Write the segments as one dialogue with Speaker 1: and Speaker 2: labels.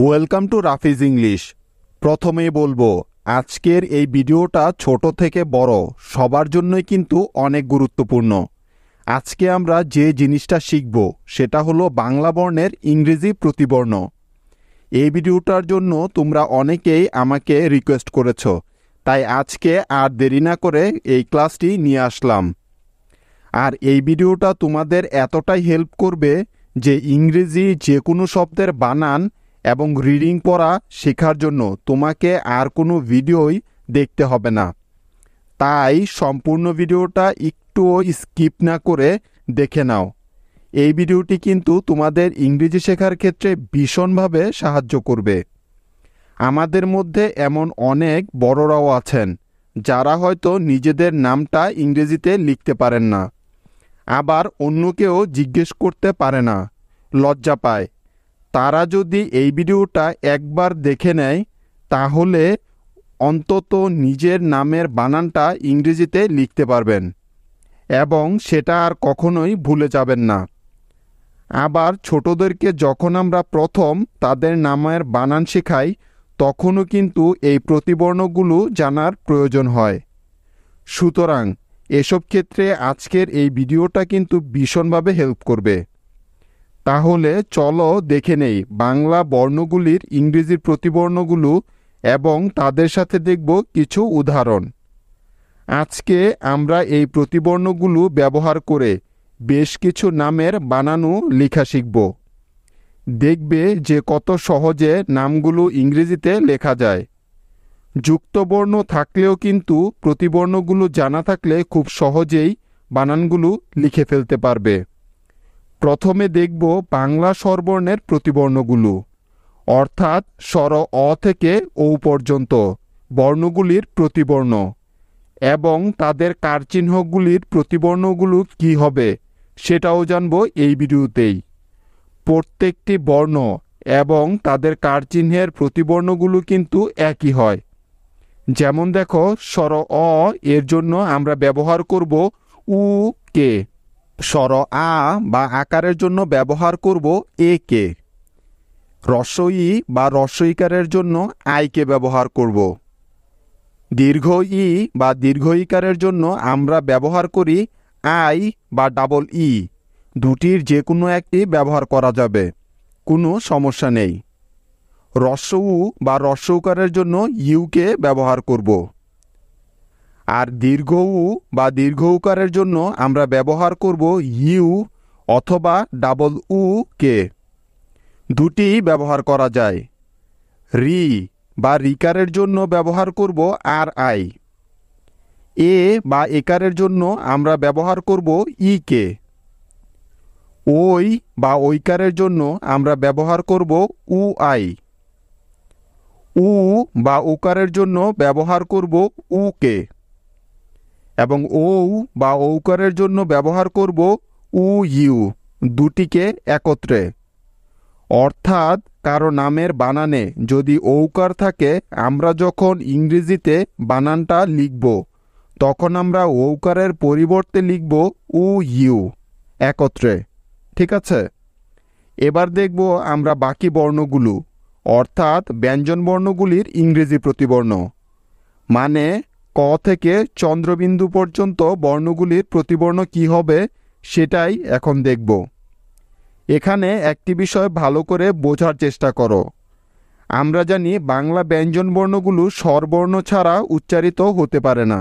Speaker 1: Welcome to রাফিস English. প্রথমেই বলবো, আজকের এই ভিডিওটা ছোট থেকে বড় সবার জন্যই কিন্তু অনেক গুরুত্বপূর্ণ। আজকে আমরা যে জিনিসটা শিখব সেটা হলো বাংলা বর্ণের ইংরেজি প্রতিবর্ণ। এই ভিডিওটার জন্য তোমরা অনেকেই আমাকে রিকোয়েস্ট করেছো, তাই আজকে আর দেরি না করে এই ক্লাসটি নিয়ে আসলাম। আর এই ভিডিওটা তোমাদের এতটাই হেল্প করবে যে ইংরেজি যে কোনো শব্দের বানান এবং রিডিং পড়া শেখার জন্য তোমাকে আর কোনো ভিডিওই দেখতে হবে না। তাই সম্পূর্ণ ভিডিওটা একটুও স্কিপ না করে দেখে নাও। এই ভিডিওটি কিন্তু তোমাদের ইংরেজি শেখার ক্ষেত্রে ভীষণভাবে সাহায্য করবে। আমাদের মধ্যে এমন অনেক বড়রাও আছেন যারা হয়তো নিজেদের নামটা ইংরেজিতে লিখতে পারেন না, আবার অন্যকেও জিজ্ঞেস করতে পারে না, লজ্জা পায়। তারা যদি এই ভিডিওটা একবার দেখে নেয় তাহলে অন্তত নিজের নামের বানানটা ইংরেজিতে লিখতে পারবেন এবং সেটা আর কখনোই ভুলে যাবেন না। আবার ছোটদেরকে যখন আমরা প্রথম তাদের নামের বানান শেখাই তখনও কিন্তু এই প্রতিবর্ণগুলো জানার প্রয়োজন হয়। সুতরাং এসব ক্ষেত্রে আজকের এই ভিডিওটা কিন্তু ভীষণভাবে হেল্প করবে। তাহলে চলো দেখে নেই বাংলা বর্ণগুলির ইংরেজি প্রতিবর্ণগুলো এবং তাদের সাথে দেখব কিছু উদাহরণ। আজকে আমরা এই প্রতিবর্ণগুলো ব্যবহার করে বেশ কিছু নামের বানানো লেখা শিখব। দেখবে যে কত সহজে নামগুলো ইংরেজিতে লেখা যায়। যুক্তবর্ণ থাকলেও কিন্তু প্রতিবর্ণগুলো জানা থাকলে খুব সহজেই বানানগুলো লিখে ফেলতে পারবে। প্রথমে দেখব বাংলা স্বরবর্ণের প্রতিবর্ণগুলো, অর্থাৎ স্বর অ থেকে ও পর্যন্ত বর্ণগুলির প্রতিবর্ণ এবং তাদের কারচিহ্নগুলির প্রতিবর্ণগুলো কি হবে সেটাও জানব এই ভিডিওতেই। প্রত্যেকটি বর্ণ এবং তাদের কারচিহ্নের প্রতিবর্ণগুলো কিন্তু একই হয়। যেমন দেখো, স্বর অ এর জন্য আমরা ব্যবহার করব উ কে, স্বর আ বা আকারের জন্য ব্যবহার করব এ কে, হ্রস্ব ই বা হ্রস্ব ইকারের জন্য আই কে ব্যবহার করব, দীর্ঘ ই বা দীর্ঘ ইকারের জন্য আমরা ব্যবহার করি আই বা ডাবল ই। দুটির যে কোনো একটি ব্যবহার করা যাবে, কোনো সমস্যা নেই। হ্রস্ব উ বা হ্রস্ব উকারের জন্য ইউকে ব্যবহার করব। আর দীর্ঘ উ বা দীর্ঘ উকারের জন্য আমরা ব্যবহার করব ইউ অথবা ডাবল উ কে। দুটি ব্যবহার করা যায়। রি বা রিকারের জন্য ব্যবহার করব আর আই। এ বা একারের জন্য আমরা ব্যবহার করব ই কে। ওই বা ঐকারের জন্য আমরা ব্যবহার করব উ আই। উ বা উকারের জন্য ব্যবহার করব উ কে এবং ও বা ঔকারের জন্য ব্যবহার করব উ ইউ, দুটিকে একত্রে। অর্থাৎ কারো নামের বানানে যদি ঔকার থাকে আমরা যখন ইংরেজিতে বানানটা লিখব তখন আমরা ঔকারের পরিবর্তে লিখব উ ইউ একত্রে। ঠিক আছে, এবার দেখব আমরা বাকি বর্ণগুলো, অর্থাৎ ব্যঞ্জন বর্ণগুলির ইংরেজি প্রতিবর্ণ, মানে ক থেকে চন্দ্রবিন্দু পর্যন্ত বর্ণগুলির প্রতিবর্ণ কি হবে সেটাই এখন দেখব। এখানে একটি বিষয় ভালো করে বোঝার চেষ্টা করো। আমরা জানি বাংলা ব্যঞ্জন বর্ণগুলো স্বরবর্ণ ছাড়া উচ্চারিত হতে পারে না,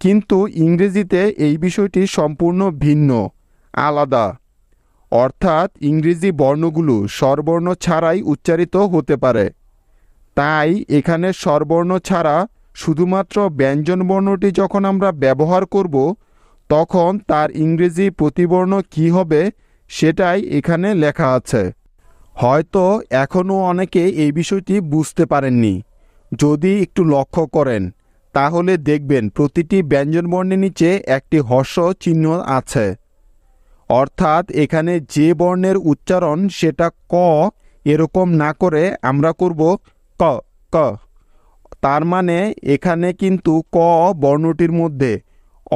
Speaker 1: কিন্তু ইংরেজিতে এই বিষয়টি সম্পূর্ণ ভিন্ন, আলাদা। অর্থাৎ ইংরেজি বর্ণগুলো স্বরবর্ণ ছাড়াই উচ্চারিত হতে পারে। তাই এখানে স্বরবর্ণ ছাড়া শুধুমাত্র ব্যঞ্জন বর্ণটি যখন আমরা ব্যবহার করব তখন তার ইংরেজি প্রতিবর্ণ কি হবে সেটাই এখানে লেখা আছে। হয়তো এখনও অনেকে এই বিষয়টি বুঝতে পারেননি। যদি একটু লক্ষ্য করেন তাহলে দেখবেন প্রতিটি ব্যঞ্জন বর্ণের নিচে একটি হর্ষ চিহ্ন আছে। অর্থাৎ এখানে যে বর্ণের উচ্চারণ সেটা ক এরকম না করে আমরা করব ক ক। তার মানে এখানে কিন্তু ক বর্ণটির মধ্যে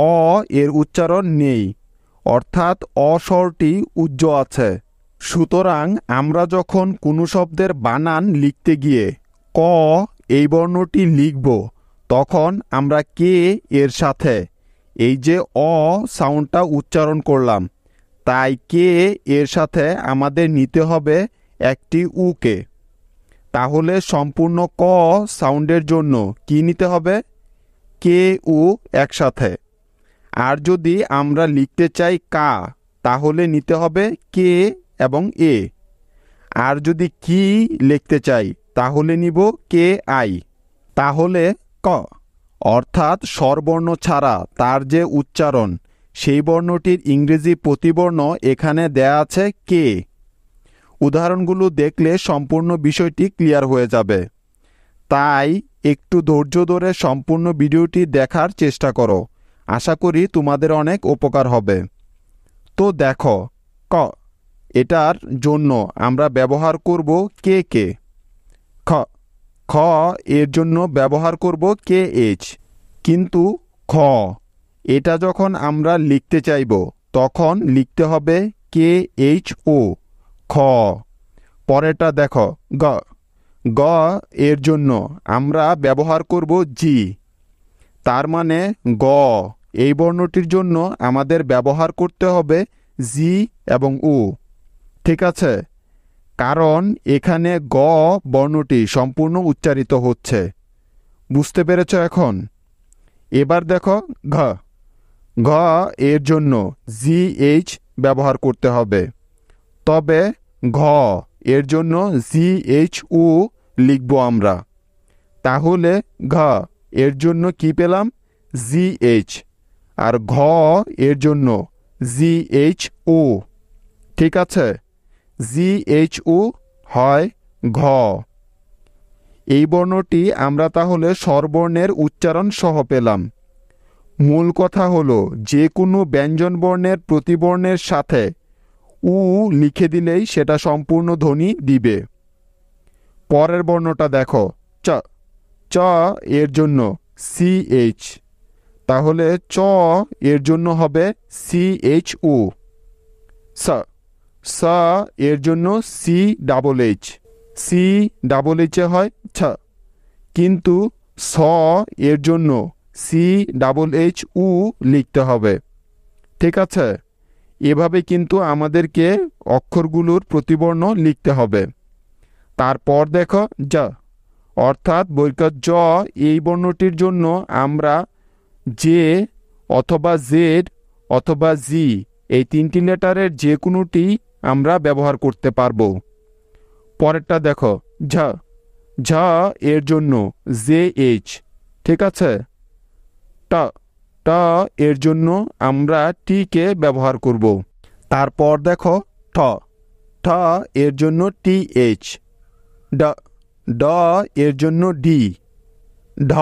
Speaker 1: অ এর উচ্চারণ নেই, অর্থাৎ অ স্বরটি উজ্জ্ব আছে। সুতরাং আমরা যখন কোনো শব্দের বানান লিখতে গিয়ে ক এই বর্ণটি লিখব তখন আমরা কে এর সাথে এই যে অ সাউন্ডটা উচ্চারণ করলাম তাই কে এর সাথে আমাদের নিতে হবে একটি উকে। তাহলে সম্পূর্ণ ক সাউন্ডের জন্য কি নিতে হবে? কে উ একসাথে। আর যদি আমরা লিখতে চাই কা তাহলে নিতে হবে কে এবং এ। আর যদি কি লিখতে চাই তাহলে নিব কে আই। তাহলে ক অর্থাৎ স্বরবর্ণ ছাড়া তার যে উচ্চারণ সেই বর্ণটির ইংরেজি প্রতিবর্ণ এখানে দেয়া আছে কে। উদাহরণগুলো দেখলে সম্পূর্ণ বিষয়টি ক্লিয়ার হয়ে যাবে। তাই একটু ধৈর্য ধরে সম্পূর্ণ ভিডিওটি দেখার চেষ্টা করো। আশা করি তোমাদের অনেক উপকার হবে। তো দেখো ক এটার জন্য আমরা ব্যবহার করব কে কে। খ খ এর জন্য ব্যবহার করব কে এইচ। কিন্তু খ এটা যখন আমরা লিখতে চাইব তখন লিখতে হবে কে এইচ ও খ। পরেরটা দেখো গ গ এর জন্য আমরা ব্যবহার করব জি। তার মানে গ এই বর্ণটির জন্য আমাদের ব্যবহার করতে হবে জি এবং উ। ঠিক আছে, কারণ এখানে গ বর্ণটি সম্পূর্ণ উচ্চারিত হচ্ছে। বুঝতে পেরেছ এখন? এবার দেখো ঘ ঘ এর জন্য জি এইচ ব্যবহার করতে হবে। তবে ঘ এর জন্য জি এইচ উ লিখব আমরা। তাহলে ঘ এর জন্য কি পেলাম? G H. আর ঘ এর জন্য জি এইচ উ। ঠিক আছে, জি এইচ উ হয় ঘ। এই বর্ণটি আমরা তাহলে স্বরবর্ণের উচ্চারণ সহ পেলাম। মূল কথা হলো যে কোনো ব্যঞ্জনবর্ণের প্রতিবর্ণের সাথে উ লিখে দিলেই সেটা সম্পূর্ণ ধ্বনি দিবে। পরের বর্ণটা দেখো চ চ এর জন্য সি এইচ। তাহলে চ এর জন্য হবে সি এইচ উ। স স এর জন্য C double H. C double এইচে হয় ছ। কিন্তু স এর জন্য সি ডাবল এইচ উ লিখতে হবে। ঠিক আছে, এভাবে কিন্তু আমাদেরকে অক্ষরগুলোর প্রতিবর্ণ লিখতে হবে। তারপর দেখো জ অর্থাৎ বৈকট জ এই বর্ণটির জন্য আমরা জে অথবা জেড অথবা জি এই তিনটি লেটারের যে কোনোটি আমরা ব্যবহার করতে পারবো। পরেরটা দেখো ঝ ঝ এর জন্য জে এইচ। ঠিক আছে, ট ট এর জন্য আমরা টি কে ব্যবহার করব। তারপর দেখো ঠ ঠ এর জন্য টি এইচ। ড ড এর জন্য ডি। ঢ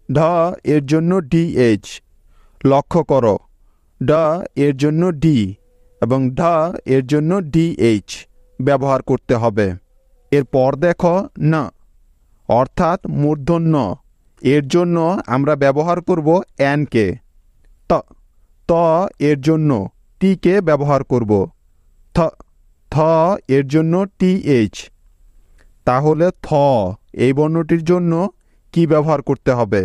Speaker 1: ঢ এর জন্য ডি এইচ। লক্ষ্য করো ড এর জন্য ডি এবং ঢ এর জন্য ডি এইচ ব্যবহার করতে হবে। এরপর দেখো ন অর্থাৎ মূর্ধন্য এর জন্য আমরা ব্যবহার করব এন কে। ত ত এর জন্য টি কে ব্যবহার করব। থ থ এর জন্য টি এইচ। তাহলে থ এই বর্ণটির জন্য কি ব্যবহার করতে হবে?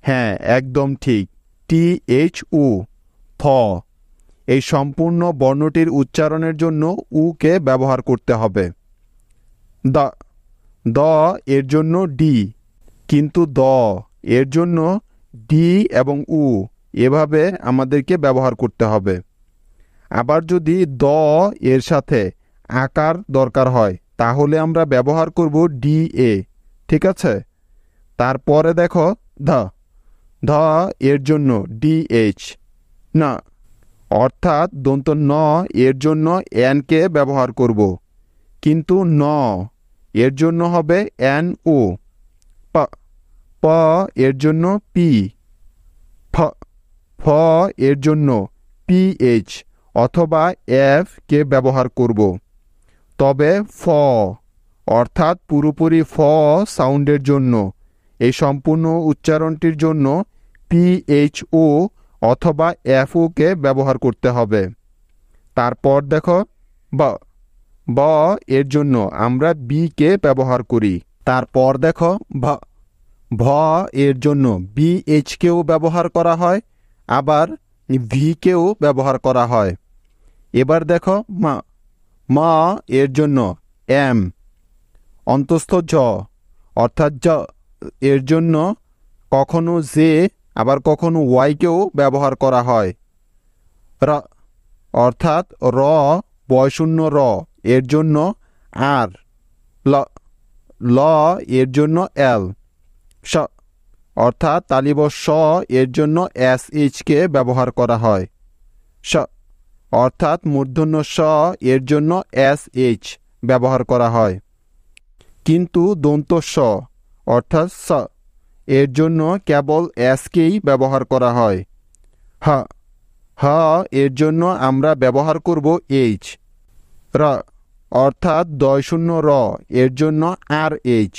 Speaker 1: হ্যাঁ, একদম ঠিক, টি এইচ উ থ। এই সম্পূর্ণ বর্ণটির উচ্চারণের জন্য উ কে ব্যবহার করতে হবে। দ দ এর জন্য ডি। কিন্তু দ এর জন্য ডি এবং উ এভাবে আমাদেরকে ব্যবহার করতে হবে। আবার যদি দ এর সাথে আকার দরকার হয় তাহলে আমরা ব্যবহার করব ডি এ। ঠিক আছে, তারপরে দেখো ধ ধ এর জন্য ডি এইচ। না অর্থাৎ দন্ত ন এর জন্য এন কে ব্যবহার করব। কিন্তু ন এর জন্য হবে এন ও। প প এর জন্য পি। ফ ফ এর জন্য পি এইচ অথবা এফ কে ব্যবহার করব। তবে ফ অর্থাৎ পুরোপুরি ফ সাউন্ডের জন্য এই সম্পূর্ণ উচ্চারণটির জন্য পি এইচ ও অথবা এফ ও কে ব্যবহার করতে হবে। তারপর দেখো ব ব এর জন্য আমরা বি কে ব্যবহার করি। তারপর দেখো ভ এর জন্য বিএইচ কেও ব্যবহার করা হয়, আবার ভি কেও ব্যবহার করা হয়। এবার দেখো মা এর জন্য এম, অন্তস্থ জ অর্থাৎ জ এর জন্য কখনো জে আবার কখনো ওয়াইকেও ব্যবহার করা হয়। অর্থাৎ র বয়শূন্য র এর জন্য আর, ল এর জন্য এল, অর্থাৎ তালিব স এর জন্য এস এইচকে ব্যবহার করা হয়। অর্থাৎ মূর্ধন্য স এর জন্য এস এইচ ব্যবহার করা হয়। কিন্তু দন্ত স অর্থাৎ স এর জন্য কেবল এসকেই ব্যবহার করা হয়। হ এর জন্য আমরা ব্যবহার করব এইচ। অর্থাৎ দয়শূন্য র এর জন্য আর এইচ।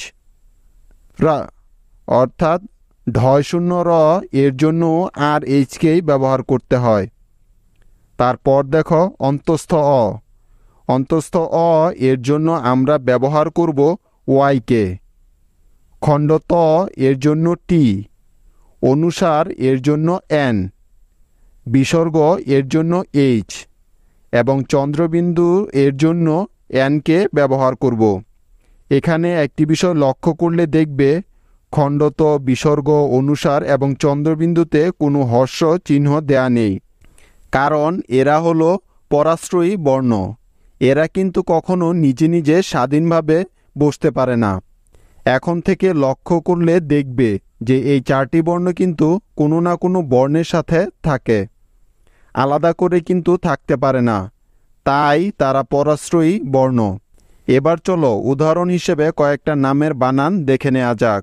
Speaker 1: অর্থাৎ ঢয়শূন্য র এর জন্য আর এইচকেই ব্যবহার করতে হয়। তারপর দেখো অন্তস্থ অ। অন্তস্থ অ এর জন্য আমরা ব্যবহার করব ওয়াইকে। খণ্ড ত এর জন্য টি, অনুসার এর জন্য এন, বিসর্গ এর জন্য এইচ এবং চন্দ্রবিন্দু এর জন্য এনকে ব্যবহার করব। এখানে একটি বিষয় লক্ষ্য করলে দেখবে খণ্ডত, বিসর্গ, অনুসার এবং চন্দ্রবিন্দুতে কোনো হর্ষ চিহ্ন দেয়া নেই, কারণ এরা হলো পরাশ্রয়ী বর্ণ। এরা কিন্তু কখনো নিজে নিজে স্বাধীনভাবে বসতে পারে না। এখন থেকে লক্ষ্য করলে দেখবে যে এই চারটি বর্ণ কিন্তু কোনো না কোনো বর্ণের সাথে থাকে, আলাদা করে কিন্তু থাকতে পারে না, তাই তারা পরাশ্রয়ী বর্ণ। এবার চলো উদাহরণ হিসেবে কয়েকটা নামের বানান দেখে নেওয়া যাক।